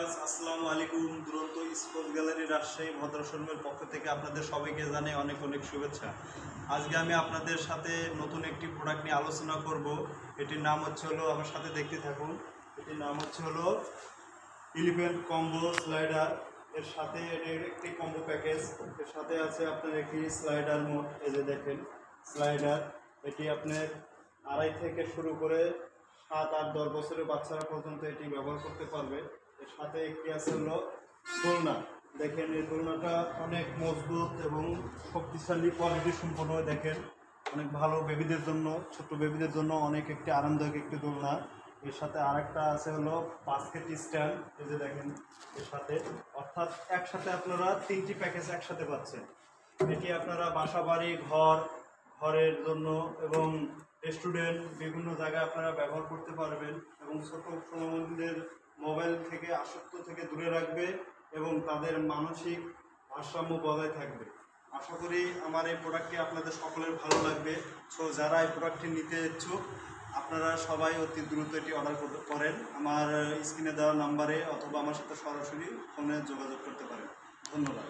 Viewers, আসসালামু আলাইকুম। দুরন্ত স্পোর্টস গ্যালারি রাজশাহী ভদ্রাশ্রমের পক্ষ থেকে আপনাদের সবাইকে জানাই অনেক অনেক শুভেচ্ছা। আজকে আমি আপনাদের সাথে নতুন একটি প্রোডাক্ট নিয়ে আলোচনা করব। এটির নাম হলো, আমার সাথে দেখতে থাকুন। এটির নাম হলো এলিফ্যান্ট কম্বো স্লাইডার। এর সাথে এর একটি কম্বো প্যাকেজ। এর সাথে আছে আপনার একটি স্লাইডার মোড। এই যে দেখেন স্লাইডার, এটি আপনার 2.5 থেকে শুরু করে 7, 8, 10 বছরের বাচ্চারা পর্যন্ত এটি ব্যবহার করতে পারবে। এর সাথে একটি আছে দোলনা। দেখেন এই দোলনাটা অনেক মজবুত এবং শক্তিশালী কোয়ালিটি সম্পন্ন। দেখেন অনেক ভালো, বেবিদের জন্য, ছোট্ট বেবিদের জন্য অনেক একটি আরামদায়ক একটি দোলনা। এর সাথে আরেকটা আছে বাস্কেট স্ট্যান্ড। এই যে দেখেন এর সাথে, অর্থাৎ একসাথে আপনারা 3টি প্যাকেজ একসাথে পাচ্ছেন। এটি আপনারা বাসা বাড়ি, ঘরের জন্য এবং রেস্টুরেন্ট, বিভিন্ন জায়গায় আপনারা ব্যবহার করতে পারবেন এবং ছোট ছোটদের মোবাইল থেকে আসক্ত থেকে দূরে রাখবে এবং তাদের মানসিক ভারসাম্য বজায় থাকবে। আশা করি আমার এই প্রোডাক্টটি আপনাদের সকলের ভালো লাগবে। সো যারা এই প্রোডাক্টটি নিতে ইচ্ছুক, আপনারা সবাই অতি দ্রুত এটি অর্ডার করেন। আমার স্ক্রিনে দেওয়া নাম্বারে অথবা আমার সাথে সরাসরি ফোনে যোগাযোগ করতে পারেন। ধন্যবাদ।